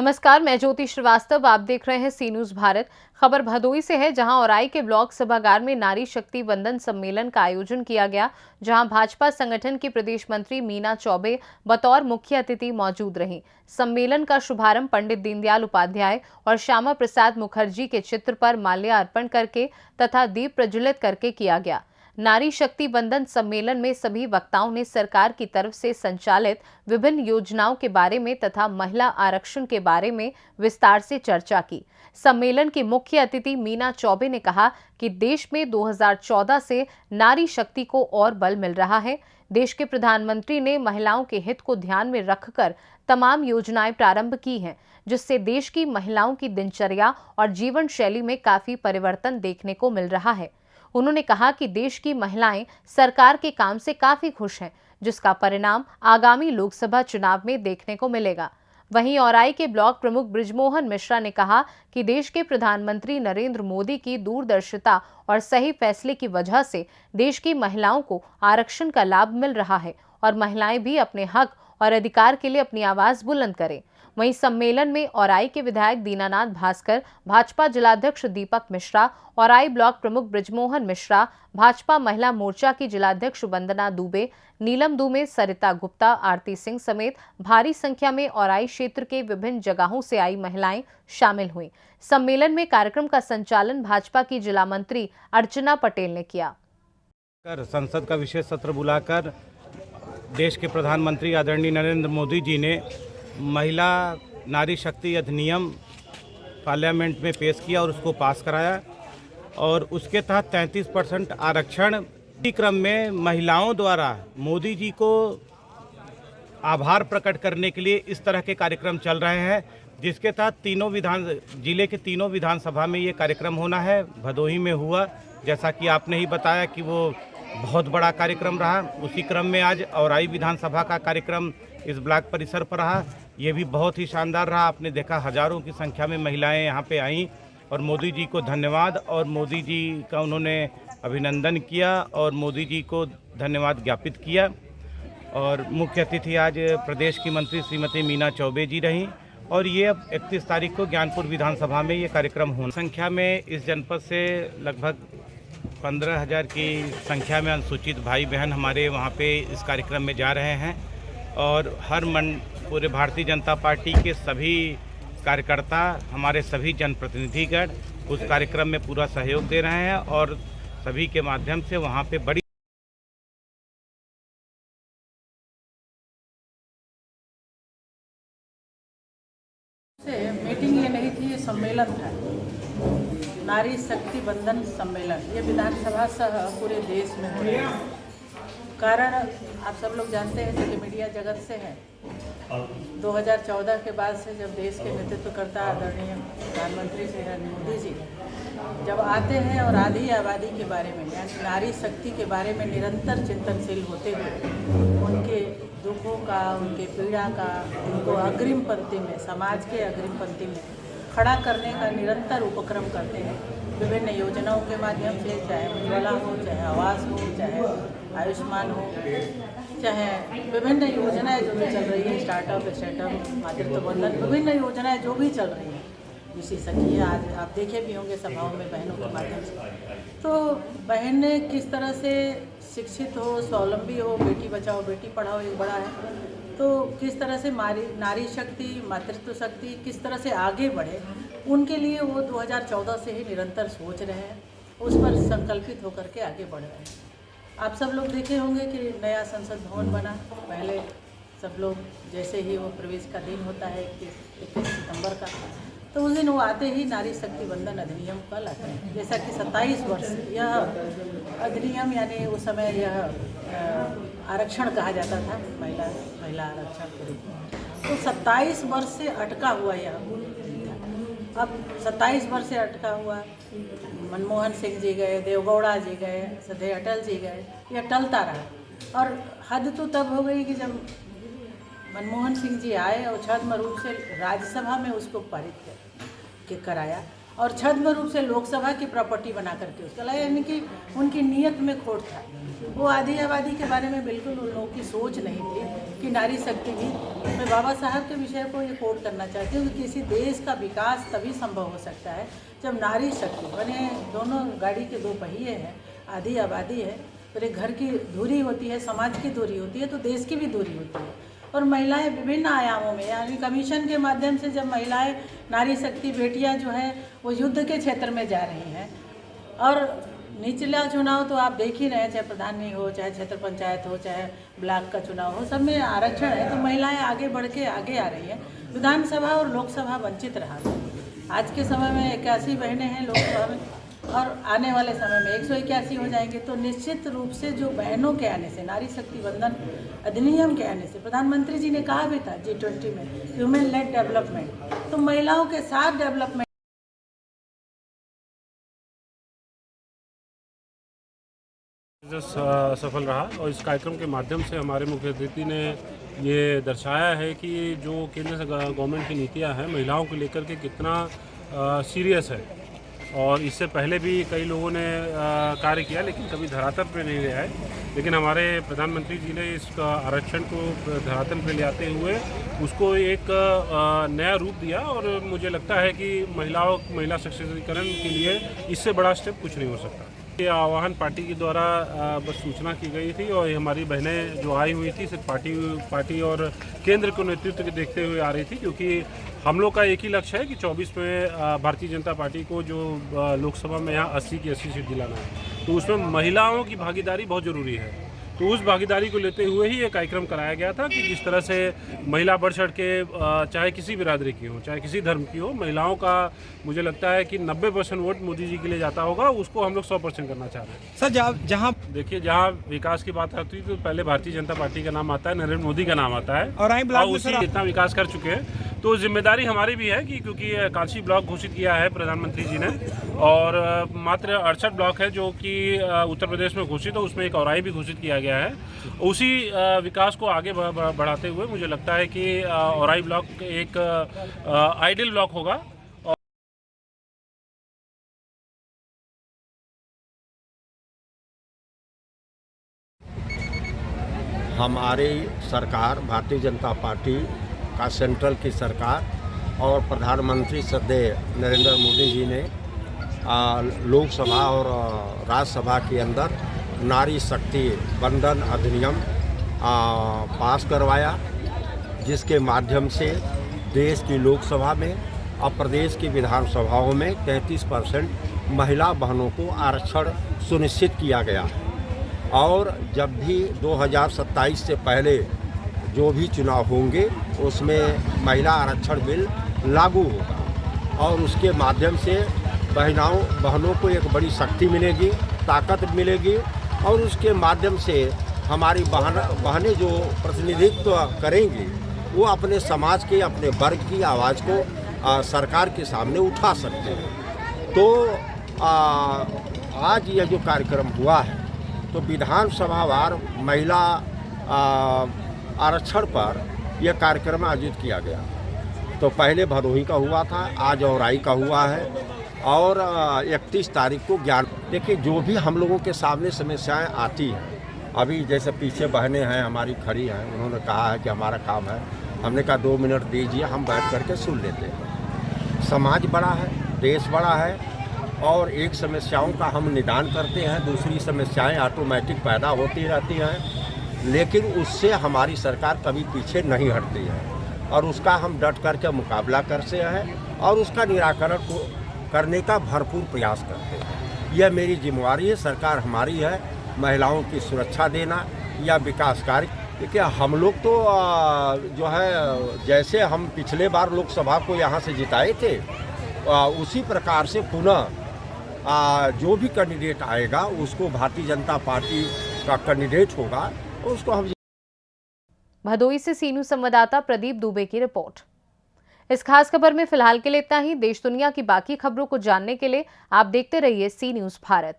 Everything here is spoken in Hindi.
नमस्कार, मैं ज्योति श्रीवास्तव। आप देख रहे हैं सी न्यूज भारत। खबर भदोही से है, जहां औराई के ब्लॉक सभागार में नारी शक्ति वंदन सम्मेलन का आयोजन किया गया, जहां भाजपा संगठन की प्रदेश मंत्री मीना चौबे बतौर मुख्य अतिथि मौजूद रहीं। सम्मेलन का शुभारंभ पंडित दीनदयाल उपाध्याय और श्यामा प्रसाद मुखर्जी के चित्र पर माल्यार्पण करके तथा दीप प्रज्वलित करके किया गया। नारी शक्ति वंदन सम्मेलन में सभी वक्ताओं ने सरकार की तरफ से संचालित विभिन्न योजनाओं के बारे में तथा महिला आरक्षण के बारे में विस्तार से चर्चा की। सम्मेलन की मुख्य अतिथि मीना चौबे ने कहा कि देश में 2014 से नारी शक्ति को और बल मिल रहा है। देश के प्रधानमंत्री ने महिलाओं के हित को ध्यान में रखकर तमाम योजनाएं प्रारंभ की हैं, जिससे देश की महिलाओं की दिनचर्या और जीवन शैली में काफी परिवर्तन देखने को मिल रहा है। उन्होंने कहा कि देश की महिलाएं सरकार के काम से काफी खुश हैं, जिसका परिणाम आगामी लोकसभा चुनाव में देखने को मिलेगा। वहीं औराई के ब्लॉक प्रमुख बृजमोहन मिश्रा ने कहा कि देश के प्रधानमंत्री नरेंद्र मोदी की दूरदर्शिता और सही फैसले की वजह से देश की महिलाओं को आरक्षण का लाभ मिल रहा है और महिलाएं भी अपने हक और अधिकार के लिए अपनी आवाज बुलंद करें। वहीं सम्मेलन में औराई के विधायक दीनानाथ भास्कर, भाजपा जिलाध्यक्ष दीपक मिश्रा, औराई ब्लॉक प्रमुख बृजमोहन मिश्रा, भाजपा महिला मोर्चा की जिलाध्यक्ष वंदना दुबे, नीलम दुबे, सरिता गुप्ता, आरती सिंह समेत भारी संख्या में औराई क्षेत्र के विभिन्न जगहों से आई महिलाएं शामिल हुई। सम्मेलन में कार्यक्रम का संचालन भाजपा की जिला मंत्री अर्चना पटेल ने किया। संसद का विशेष सत्र बुलाकर देश के प्रधानमंत्री आदरणीय नरेंद्र मोदी जी ने महिला नारी शक्ति अधिनियम पार्लियामेंट में पेश किया और उसको पास कराया और उसके तहत 33% आरक्षण के क्रम में महिलाओं द्वारा मोदी जी को आभार प्रकट करने के लिए इस तरह के कार्यक्रम चल रहे हैं, जिसके तहत जिले के तीनों विधानसभा में ये कार्यक्रम होना है। भदोही में हुआ, जैसा कि आपने ही बताया कि वो बहुत बड़ा कार्यक्रम रहा। उसी क्रम में आज औराई विधानसभा का कार्यक्रम इस ब्लॉक परिसर पर रहा। ये भी बहुत ही शानदार रहा। आपने देखा हजारों की संख्या में महिलाएं यहाँ पे आईं और मोदी जी को धन्यवाद और मोदी जी का उन्होंने अभिनंदन किया और मोदी जी को धन्यवाद ज्ञापित किया। और मुख्य अतिथि आज प्रदेश की मंत्री श्रीमती मीना चौबे जी रहीं और ये अब 31 तारीख को ज्ञानपुर विधानसभा में ये कार्यक्रम होना। संख्या में इस जनपद से लगभग 15,000 की संख्या में अनुसूचित भाई बहन हमारे वहाँ पे इस कार्यक्रम में जा रहे हैं और पूरे भारतीय जनता पार्टी के सभी कार्यकर्ता, हमारे सभी जनप्रतिनिधिगण उस कार्यक्रम में पूरा सहयोग दे रहे हैं और सभी के माध्यम से वहाँ पे बड़ी मीटिंग ये नहीं थी, ये सम्मेलन था, नारी शक्ति वंदन सम्मेलन। ये विधानसभा सह पूरे देश में हो रहा है। कारण आप सब लोग जानते हैं, जो कि मीडिया जगत से है, 2014 के बाद से जब देश के नेतृत्व करता आदरणीय प्रधानमंत्री श्री नरेंद्र मोदी जी जब आते हैं और आधी आबादी के बारे में यानी नारी शक्ति के बारे में निरंतर चिंतनशील होते हुए उनके दुखों का, उनके पीड़ा का, उनको अग्रिम पंक्ति में, समाज के अग्रिम पंक्ति में खड़ा करने का निरंतर उपक्रम करते हैं। विभिन्न योजनाओं के माध्यम से, चाहे उज्ज्वला हो, चाहे आवास हो, चाहे आयुष्मान हो, चाहे विभिन्न योजनाएं जो भी चल रही है, स्टार्टअप, मातृत्व बंधन, विभिन्न योजनाएं जो भी चल रही हैं, इसी सखी आज आप देखे भी होंगे सभाओं में बहनों के माध्यम से। तो बहनें किस तरह से शिक्षित हो, स्वावलंबी हो, बेटी बचाओ बेटी पढ़ाओ एक बड़ा है, तो किस तरह से नारी शक्ति, मातृत्व शक्ति किस तरह से आगे बढ़े, उनके लिए वो 2014 से ही निरंतर सोच रहे हैं, उस पर संकल्पित होकर के आगे बढ़ रहे हैं। आप सब लोग देखे होंगे कि नया संसद भवन बना। पहले सब लोग जैसे ही वो प्रवेश का दिन होता है 21 सितंबर का, तो उस दिन वो आते ही नारी शक्ति वंदन अधिनियम का लाते हैं। जैसा कि 27 वर्ष यह अधिनियम यानी उस समय यह आरक्षण कहा जाता था, महिला आरक्षण के रूप में, तो 27 वर्ष से अटका हुआ यह। अब 27 वर्ष से अटका हुआ, मनमोहन सिंह जी गए, देवगौड़ा जी गए, सदैव अटल जी गए, यह टलता रहा। और हद तो तब हो गई कि जब मनमोहन सिंह जी आए और छद्म रूप से राज्यसभा में उसको पारित कराया और छद्म रूप से लोकसभा की प्रॉपर्टी बना करके उसका लाया, यानी कि उनकी नीयत में खोट था। वो आधी आबादी के बारे में बिल्कुल उन लोगों की सोच नहीं थी कि नारी शक्ति भी। मैं बाबा साहब के विषय को ये कोट करना चाहती हूँ कि किसी देश का विकास तभी संभव हो सकता है जब नारी शक्ति बने। दोनों गाड़ी के दो पहिए हैं, आधी आबादी है, फिर एक घर की धुरी होती है, समाज की धुरी होती है, तो देश की भी धुरी होती है। और महिलाएं विभिन्न आयामों में, यानी कमीशन के माध्यम से जब महिलाएं, नारी शक्ति बेटियां जो हैं वो युद्ध के क्षेत्र में जा रही हैं। और निचला चुनाव तो आप देख ही रहे हैं, चाहे प्रधानी हो, चाहे क्षेत्र पंचायत हो, चाहे ब्लॉक का चुनाव हो, सब में आरक्षण है। तो महिलाएं आगे बढ़ के आगे आ रही हैं। विधानसभा और लोकसभा वंचित रहा। आज के समय में 81 बहनें हैं लोकसभा में, और आने वाले समय में 181 हो जाएंगे। तो निश्चित रूप से जो बहनों के आने से, नारी शक्ति वंदन अधिनियम के आने से, प्रधानमंत्री जी ने कहा भी था G20 में, ह्यूमन लेड डेवलपमेंट, तो महिलाओं के साथ डेवलपमेंट सफल रहा। और इस कार्यक्रम के माध्यम से हमारे मुख्य अतिथि ने ये दर्शाया है कि जो केंद्र गवर्नमेंट की नीतियां हैं महिलाओं को लेकर के कितना सीरियस है। और इससे पहले भी कई लोगों ने कार्य किया, लेकिन कभी धरातल पे नहीं ले आए। लेकिन हमारे प्रधानमंत्री जी ने इस आरक्षण को धरातल पे ले आते हुए उसको एक नया रूप दिया। और मुझे लगता है कि महिला सशक्तिकरण के लिए इससे बड़ा स्टेप कुछ नहीं हो सकता। ये आह्वान पार्टी के द्वारा बस सूचना की गई थी, और हमारी बहनें जो आई हुई थी सिर्फ पार्टी और केंद्र को नेतृत्व के देखते हुए आ रही थी, क्योंकि हम लोग का एक ही लक्ष्य है कि 24 में भारतीय जनता पार्टी को जो लोकसभा में यहाँ 80 की 80 सीट दिलाना है, तो उसमें महिलाओं की भागीदारी बहुत ज़रूरी है। तो उस भागीदारी को लेते हुए ही ये कार्यक्रम कराया गया था कि जिस तरह से महिला बढ़ चढ़ के, चाहे किसी बिरादरी की हो, चाहे किसी धर्म की हो, महिलाओं का मुझे लगता है कि 90% वोट मोदी जी के लिए जाता होगा, उसको हम लोग 100% करना चाह रहे हैं। सर, जहाँ देखिए, जहाँ विकास की बात आती है तो पहले भारतीय जनता पार्टी का नाम आता है, नरेंद्र मोदी का नाम आता है, और उसी इतना विकास कर चुके हैं। तो जिम्मेदारी हमारी भी है कि क्योंकि काशी ब्लॉक घोषित किया है प्रधानमंत्री जी ने, और मात्र 68 ब्लॉक है जो कि उत्तर प्रदेश में घोषित है, उसमें एक औराई भी घोषित किया गया है। उसी विकास को आगे बढ़ाते हुए मुझे लगता है कि औराई ब्लॉक एक आइडियल ब्लॉक होगा। हमारी सरकार, भारतीय जनता पार्टी का सेंट्रल की सरकार और प्रधानमंत्री श्रद्धेय नरेंद्र मोदी जी ने लोकसभा और राज्यसभा के अंदर नारी शक्ति वंदन अधिनियम पास करवाया, जिसके माध्यम से देश की लोकसभा में और प्रदेश की विधानसभाओं में 33% महिला बहनों को आरक्षण सुनिश्चित किया गया। और जब भी 2027 से पहले जो भी चुनाव होंगे उसमें महिला आरक्षण बिल लागू होगा, और उसके माध्यम से बहनों को एक बड़ी शक्ति मिलेगी, ताकत मिलेगी, और उसके माध्यम से हमारी बहनें जो प्रतिनिधित्व करेंगी वो अपने समाज के, अपने वर्ग की आवाज़ को सरकार के सामने उठा सकते हैं। तो आज यह जो कार्यक्रम हुआ है, तो विधानसभावार महिला आरक्षण पर यह कार्यक्रम आयोजित किया गया। तो पहले भदोही का हुआ था, आज औराई का हुआ है, और 31 तारीख को ज्ञान। देखिए, जो भी हम लोगों के सामने समस्याएं आती हैं, अभी जैसे पीछे बहनें हैं हमारी खड़ी हैं, उन्होंने कहा है कि हमारा काम है, हमने कहा 2 मिनट दीजिए, हम बैठ करके सुन लेते हैं। समाज बड़ा है, देश बड़ा है, और एक समस्याओं का हम निदान करते हैं, दूसरी समस्याएं ऑटोमेटिक पैदा होती रहती हैं, लेकिन उससे हमारी सरकार कभी पीछे नहीं हटती है, और उसका हम डट करके मुकाबला करते हैं, और उसका निराकरण को करने का भरपूर प्रयास करते हैं। यह मेरी जिम्मेवारी है, सरकार हमारी है, महिलाओं की सुरक्षा देना या विकास कार्य। देखिए, हम लोग तो जो है, जैसे हम पिछले बार लोकसभा को यहाँ से जिताए थे, उसी प्रकार से पुनः जो भी कैंडिडेट आएगा उसको भारतीय जनता पार्टी का कैंडिडेट होगा, उसको हम। भदोही से सीनू संवाददाता प्रदीप दुबे की रिपोर्ट। इस खास खबर में फिलहाल के लिए इतना ही। देश दुनिया की बाकी खबरों को जानने के लिए आप देखते रहिए सी न्यूज़ भारत।